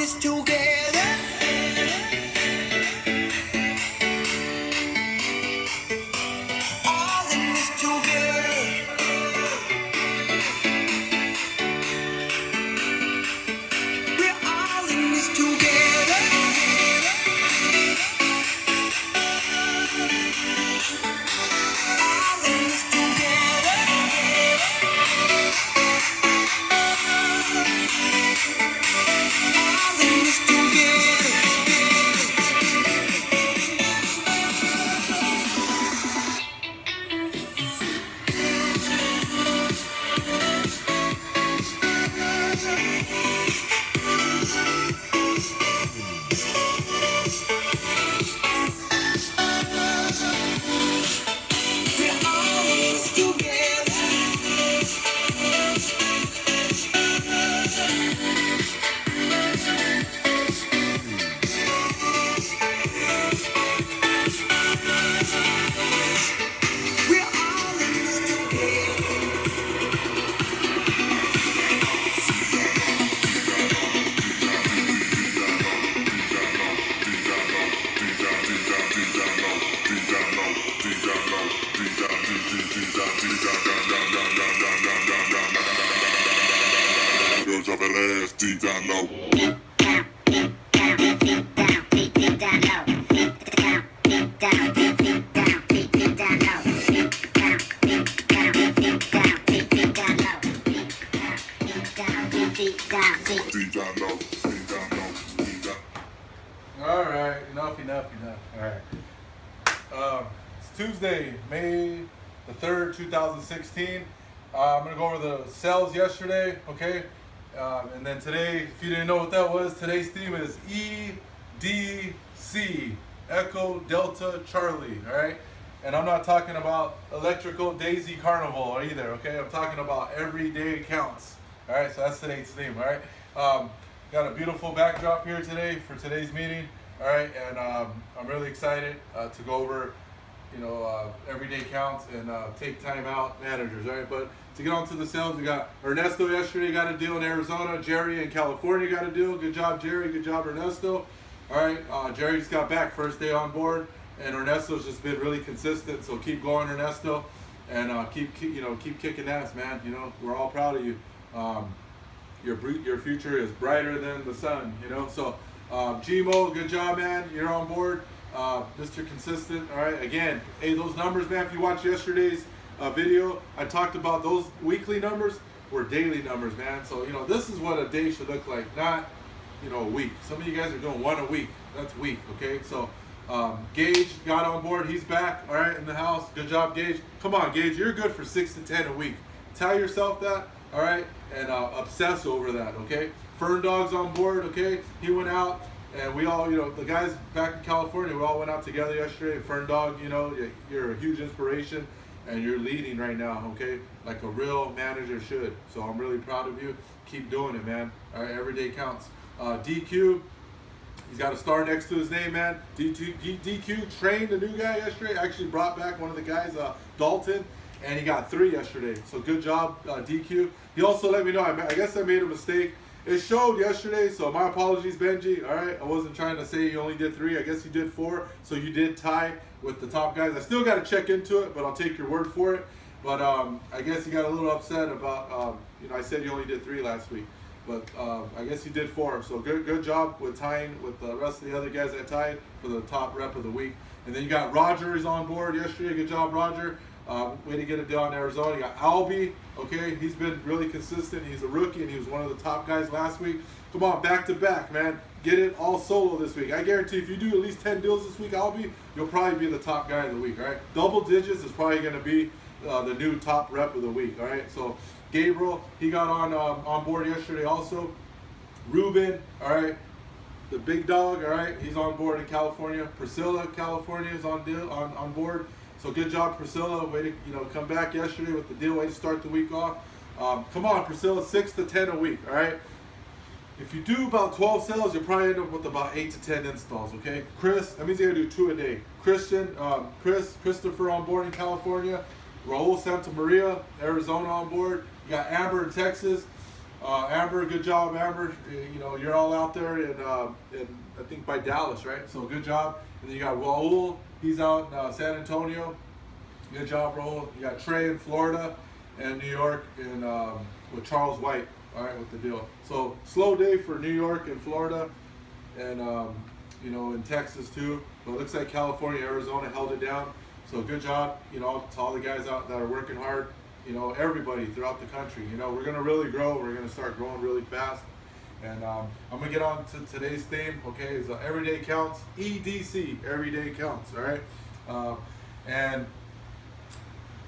this together. All in this together. We're all in this together. All in this together. All in this together. We're all in this together. We're all in this together. Girl, drop that ass deep down low. Deep down low. Deep down low. Deep down. All right, enough. All right. It's Tuesday, May the 3rd, 2016. I'm going to go over the sales yesterday, okay? And then today, if you didn't know what that was, today's theme is EDC, Echo Delta Charlie, all right? And I'm not talking about Electrical Daisy Carnival either, okay? I'm talking about everyday counts, all right? So that's today's theme, all right? Got a beautiful backdrop here today for today's meeting, all right? And I'm really excited to go over, everyday counts and take time out managers, all right? But to get on to the sales, we got Ernesto yesterday got a deal in Arizona. Jerry in California got a deal. Good job, Jerry. Good job, Ernesto. All right, Jerry just got back first day on board, and Ernesto's just been really consistent. So keep going, Ernesto, and keep kicking ass, man. We're all proud of you. Your future is brighter than the sun. So Gmo, good job, man. You're on board. Mr. Consistent. All right, again, hey, those numbers, man. If you watched yesterday's video, I talked about those weekly numbers were daily numbers, man. So this is what a day should look like, not a week. Some of you guys are doing one a week. That's weak, okay? So Gage got on board. He's back, all right, in the house. Good job, Gage. Come on, Gage. You're good for 6 to 10 a week. Tell yourself that, all right, and obsess over that, okay? Fern Dog's on board, okay? He went out. And we all, the guys back in California, we all went out together yesterday. Fern Dog, you're a huge inspiration, and you're leading right now, okay? Like a real manager should. So I'm really proud of you. Keep doing it, man. All right, every day counts. DQ, he's got a star next to his name, man. DQ trained the new guy yesterday. Actually brought back one of the guys, Dalton, and he got 3 yesterday. So good job, DQ. He also let me know, I guess I made a mistake. It showed yesterday, so my apologies, Benji. All right, I wasn't trying to say you only did 3. I guess you did 4, so you did tie with the top guys. I still got to check into it, but I'll take your word for it. But I guess you got a little upset about, I said you only did 3 last week, but I guess you did 4. So good job with tying with the rest of the other guys that tied for the top rep of the week. And then you got Roger is on board yesterday. Good job, Roger. Way to get it down in Arizona. You got Albie, okay? He's been really consistent. He's a rookie, and he was one of the top guys last week. Come on, back to back, man. Get it all solo this week. I guarantee if you do at least 10 deals this week, Albie, you'll probably be the top guy of the week, all right? Double digits is probably going to be the new top rep of the week, all right? So Gabriel, he got on board yesterday also. Ruben, all right? The big dog, all right? He's on board in California. Priscilla, California is on board. So good job, Priscilla. Way to come back yesterday with the deal. Way to start the week off. Come on, Priscilla, 6 to 10 a week. All right. If you do about 12 sales, you'll probably end up with about 8 to 10 installs. Okay. Chris, that means you gotta do 2 a day. Christopher on board in California. Raul Santa Maria, Arizona on board. You got Amber in Texas. Amber, good job, Amber. You know, you're all out there in I think by Dallas, right? So good job. And then you got Raul, he's out in San Antonio. Good job, Raul. You got Trey in Florida and New York in with Charles White. All right, with the deal. So slow day for New York and Florida, and you know, in Texas too. But it looks like California, Arizona held it down. So good job, you know, to all the guys out that are working hard. You know, everybody throughout the country. You know, we're gonna really grow. We're gonna start growing really fast. And I'm gonna get on to today's theme. Okay, is everyday counts. EDC, everyday counts. All right, and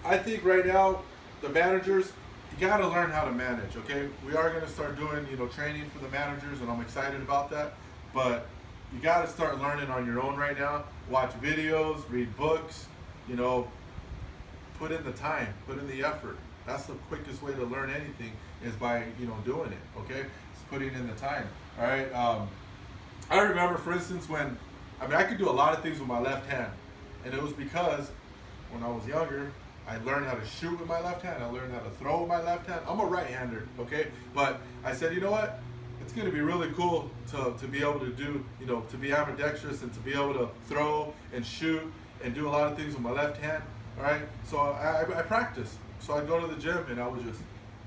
I think right now the managers, you got to learn how to manage. Okay, we are going to start doing, you know, training for the managers, and I'm excited about that. But you got to start learning on your own right now. Watch videos, read books, you know, put in the time, put in the effort. That's the quickest way to learn anything, is by, you know, doing it. Okay, it's putting in the time. All right. I remember, for instance, when I could do a lot of things with my left hand, and it was because when I was younger, I learned how to shoot with my left hand. I learned how to throw with my left hand. I'm a right-hander, okay? But I said, you know what? It's going to be really cool to be able to do, you know, to be ambidextrous and to be able to throw and shoot and do a lot of things with my left hand, all right? So I practiced. So I'd go to the gym and I would just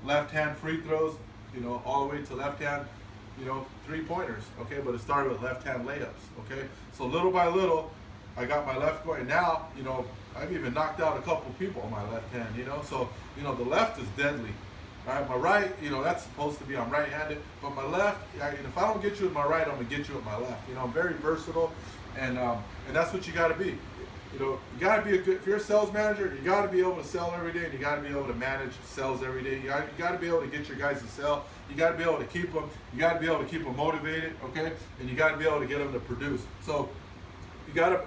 left-hand free throws, you know, all the way to left-hand, you know, three-pointers, okay? But it started with left-hand layups, okay? So little by little, I got my left going. Now, you know, I've even knocked out a couple people on my left hand, you know. So, you know, the left is deadly. All right, my right, you know, that's supposed to be, I'm right-handed. But my left, if I don't get you with my right, I'm going to get you with my left. You know, I'm very versatile, and that's what you got to be. You know, you got to be if you're a sales manager, you got to be able to sell every day, and you got to be able to manage sales every day. You got to be able to get your guys to sell. You got to be able to keep them. You got to be able to keep them motivated, okay? And you got to be able to get them to produce. So you got to,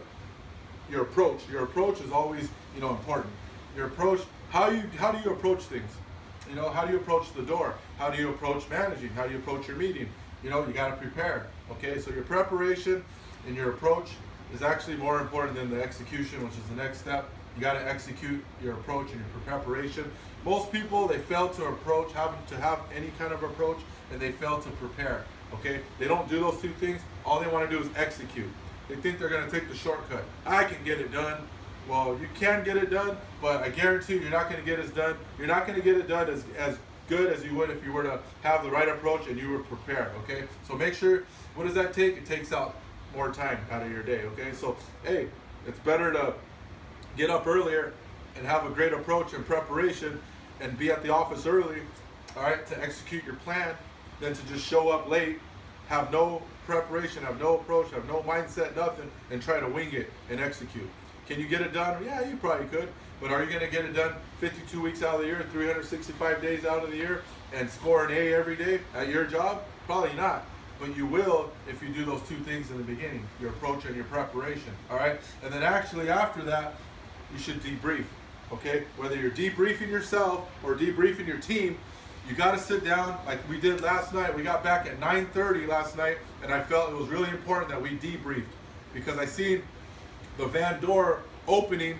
your approach is always, you know, important. Your approach, how do you approach things? You know, how do you approach the door? How do you approach managing? How do you approach your meeting? You know, you got to prepare. Okay, so your preparation and your approach is actually more important than the execution, which is the next step. You got to execute your approach and your preparation. Most people, they fail to approach, having to have any kind of approach, and they fail to prepare. Okay, they don't do those two things. All they want to do is execute. They think they're going to take the shortcut. I can get it done. Well, you can get it done, but I guarantee you're not going to get it done. You're not going to get it done as good as you would if you were to have the right approach and you were prepared, okay? So make sure, what does that take? It takes out more time out of your day, okay? So, hey, it's better to get up earlier and have a great approach and preparation and be at the office early, all right, to execute your plan, than to just show up late, have no preparation, have no approach, have no mindset, nothing, and try to wing it and execute. Can you get it done? Yeah, you probably could. But are you going to get it done 52 weeks out of the year, 365 days out of the year, and score an A every day at your job? Probably not. But you will if you do those two things in the beginning, your approach and your preparation. All right? And then actually after that, you should debrief. Okay? Whether you're debriefing yourself or debriefing your team, you got to sit down like we did last night. We got back at 9:30 last night, and I felt it was really important that we debriefed, because I seen the van door opening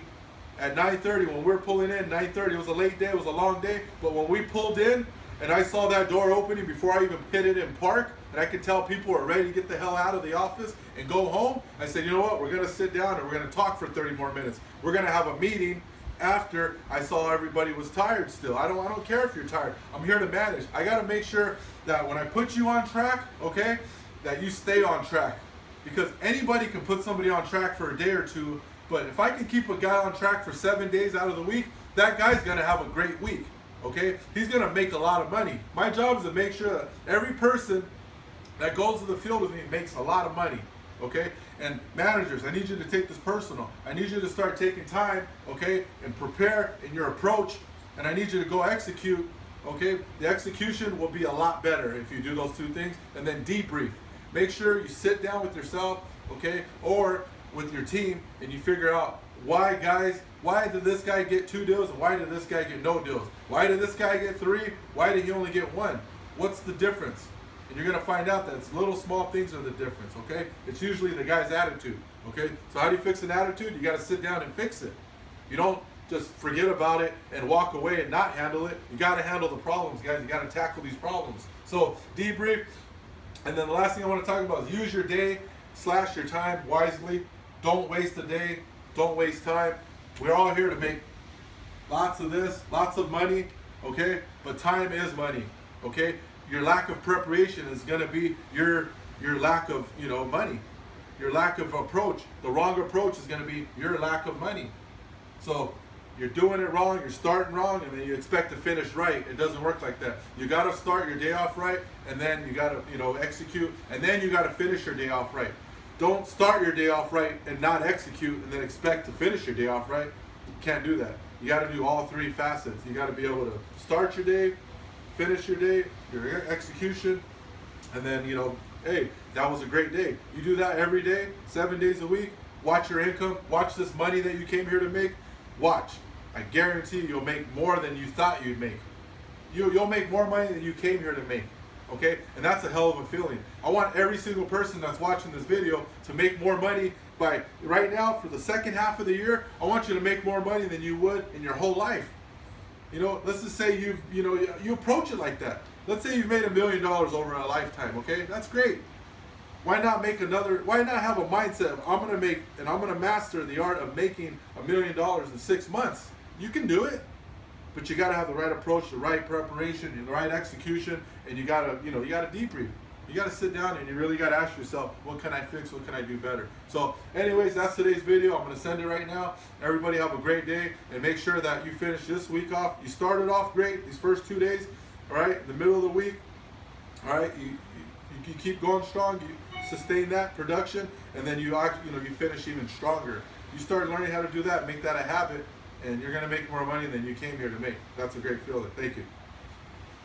at 9:30. When we were pulling in, 9:30, it was a late day, it was a long day, but when we pulled in and I saw that door opening before I even hit it in park, and I could tell people were ready to get the hell out of the office and go home, I said, you know what, we're going to sit down and we're going to talk for 30 more minutes. We're going to have a meeting after I saw everybody was tired still. I don't care if you're tired. I'm here to manage. I got to make sure that when I put you on track, okay, that you stay on track. Because anybody can put somebody on track for a day or two, but if I can keep a guy on track for 7 days out of the week, that guy's going to have a great week, okay? He's going to make a lot of money. My job is to make sure that every person that goes to the field with me makes a lot of money, okay? And managers, I need you to take this personal. I need you to start taking time, okay, and prepare in your approach, and I need you to go execute, okay? The execution will be a lot better if you do those two things, and then debrief. Make sure you sit down with yourself, okay, or with your team, and you figure out why did this guy get 2 deals and why did this guy get no deals? Why did this guy get 3? Why did he only get 1? What's the difference? And you're going to find out that it's little small things are the difference, okay? It's usually the guy's attitude, okay? So how do you fix an attitude? You got to sit down and fix it. You don't just forget about it and walk away and not handle it. You got to handle the problems, guys. You got to tackle these problems. So debrief. And then the last thing I want to talk about is use your day / your time wisely. Don't waste a day. Don't waste time. We're all here to make lots of this, lots of money, okay? But time is money, okay? Your lack of preparation is going to be your lack of, money. Your lack of approach. The wrong approach is going to be your lack of money. So you're doing it wrong, you're starting wrong, and then you expect to finish right. It doesn't work like that. You got to start your day off right, and then you got to, execute, and then you got to finish your day off right. Don't start your day off right and not execute and then expect to finish your day off right. You can't do that. You got to do all three facets. You got to be able to start your day, finish your day, your execution, and then, hey, that was a great day. You do that every day, 7 days a week. Watch your income. Watch this money that you came here to make. Watch. I guarantee you'll make more than you thought you'd make. You'll make more money than you came here to make. Okay? And that's a hell of a feeling. I want every single person that's watching this video to make more money by right now for the second half of the year. I want you to make more money than you would in your whole life. Let's just say you approach it like that. Let's say you've made $1 million over a lifetime, okay? That's great. Why not have a mindset of I'm gonna master the art of making $1 million in 6 months? You can do it. But you gotta have the right approach, the right preparation, and the right execution, and you gotta debrief. You gotta sit down and you really gotta ask yourself, what can I fix? What can I do better? So anyways, that's today's video. I'm gonna send it right now. Everybody have a great day, and make sure that you finish this week off. You started off great these first 2 days, all right? In the middle of the week, all right? You keep going strong. You sustain that production, and then you finish even stronger. You start learning how to do that, make that a habit, and you're gonna make more money than you came here to make. That's a great feeling. Thank you.